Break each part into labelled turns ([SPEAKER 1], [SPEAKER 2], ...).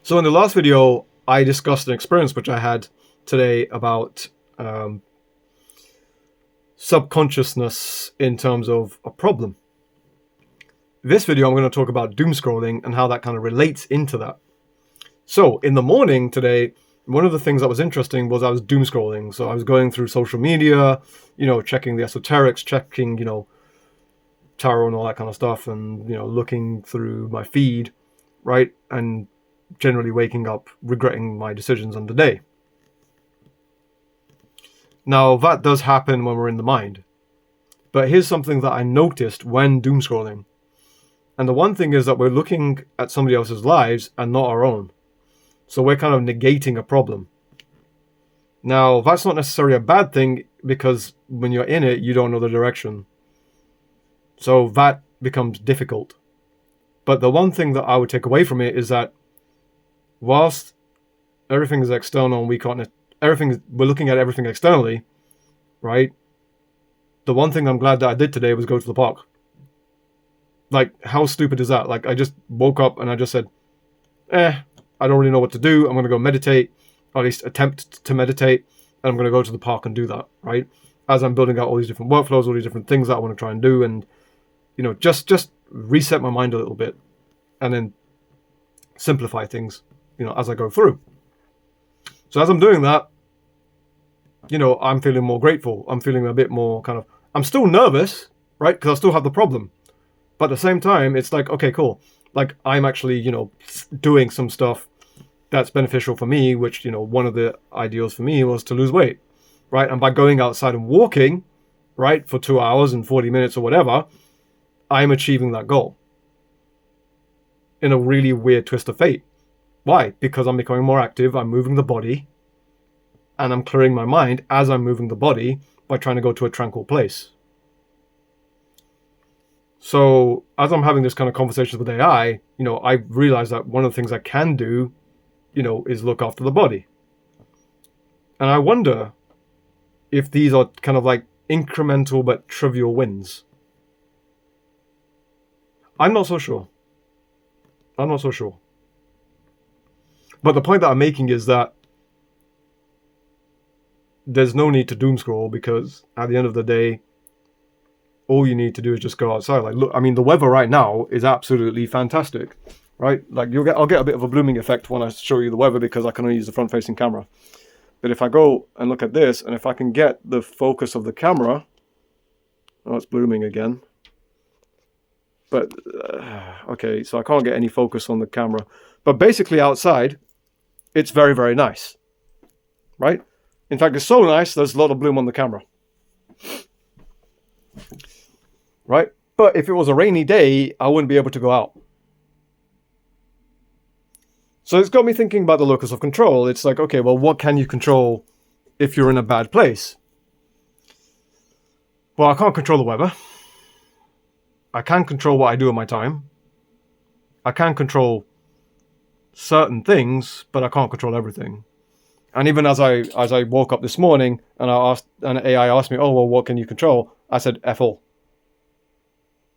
[SPEAKER 1] So in the last video, I discussed an experience which I had today about subconsciousness in terms of a problem. This video, I'm going to talk about doom scrolling and how that kind of relates into that. So in the morning today, one of the things that was interesting was I was doom scrolling. So I was going through social media, checking the esoterics, checking, tarot and all that kind of stuff, and, looking through my feed, right? And generally waking up regretting my decisions on the day. Now, that does happen when we're in the mind. But here's something that I noticed when doom scrolling. And the one thing is that we're looking at somebody else's lives and not our own. So we're kind of negating a problem. Now, that's not necessarily a bad thing, because when you're in it, you don't know the direction. So that becomes difficult. But the one thing that I would take away from it is that whilst everything is external and we're looking at everything externally, right? The one thing I'm glad that I did today was go to the park. Like, how stupid is that? Like, I just woke up and I just said, I don't really know what to do. I'm going to go meditate, or at least attempt to meditate, and I'm going to go to the park and do that, right? As I'm building out all these different workflows, all these different things that I want to try and do, and, just reset my mind a little bit, and then simplify things, as I go through. So as I'm doing that, I'm feeling more grateful. I'm feeling a bit more I'm still nervous, right? Because I still have the problem. But at the same time, it's like, okay, cool. Like, I'm actually, doing some stuff that's beneficial for me, which, one of the ideals for me was to lose weight, right? And by going outside and walking, right, for 2 hours and 40 minutes or whatever, I'm achieving that goal in a really weird twist of fate. Why? Because I'm becoming more active, I'm moving the body, and I'm clearing my mind as I'm moving the body by trying to go to a tranquil place. So as I'm having this kind of conversations with AI, I realize that one of the things I can do, is look after the body. And I wonder if these are kind of like incremental but trivial wins. I'm not so sure. But the point that I'm making is that there's no need to doom scroll, because at the end of the day, all you need to do is just go outside. Like, look, I mean, the weather right now is absolutely fantastic, right? Like, I'll get a bit of a blooming effect when I show you the weather, because I can only use the front-facing camera. But if I go and look at this, and if I can get the focus of the camera, oh, it's blooming again. But okay, so I can't get any focus on the camera. But basically, outside, it's very, very nice, right? In fact, it's so nice, there's a lot of bloom on the camera. Right? But if it was a rainy day, I wouldn't be able to go out. So it's got me thinking about the locus of control. It's like, okay, well, what can you control if you're in a bad place? Well, I can't control the weather. I can control what I do in my time. I can control certain things, but I can't control everything. And even as I woke up this morning and AI asked me, oh, well, what can you control? I said, F all.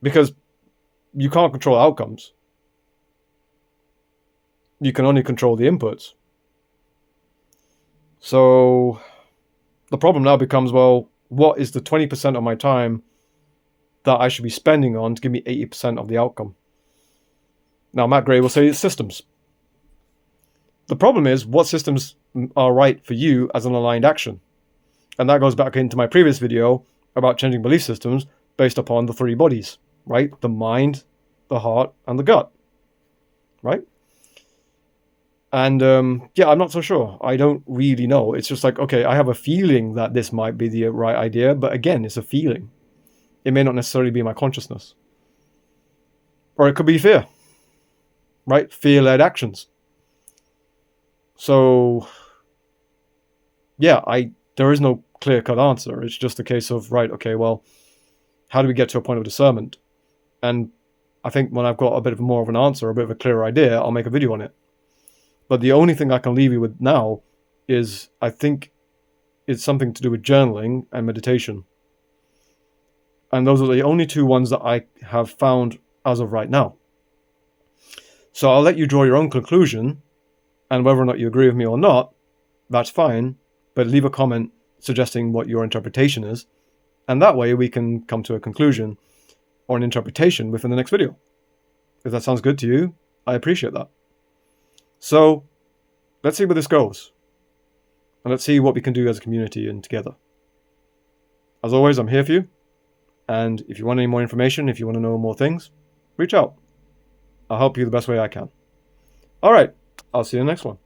[SPEAKER 1] Because you can't control outcomes. You can only control the inputs. So the problem now becomes, well, what is the 20% of my time that I should be spending on to give me 80% of the outcome? Now, Matt Gray will say it's systems. The problem is, what systems are right for you as an aligned action? And that goes back into my previous video about changing belief systems based upon the three bodies, right? The mind, the heart, and the gut, right? And I'm not so sure. I don't really know. It's just like, okay, I have a feeling that this might be the right idea, but again, it's a feeling. It may not necessarily be my consciousness. Or it could be fear, right? Fear-led actions. So, there is no clear-cut answer. It's just a case of, right, okay, well, how do we get to a point of discernment? And I think when I've got a bit more of an answer, a bit of a clearer idea, I'll make a video on it. But the only thing I can leave you with now is, I think it's something to do with journaling and meditation. And those are the only two ones that I have found as of right now. So I'll let you draw your own conclusion, And whether or not you agree with me or not, that's fine, but leave a comment suggesting what your interpretation is, and that way we can come to a conclusion or an interpretation within the next video. If that sounds good to you, I appreciate that. So let's see where this goes, and let's see what we can do as a community and together. As always, I'm here for you, and if you want any more information, if you want to know more things, reach out. I'll help you the best way I can. All right, I'll see you in the next one.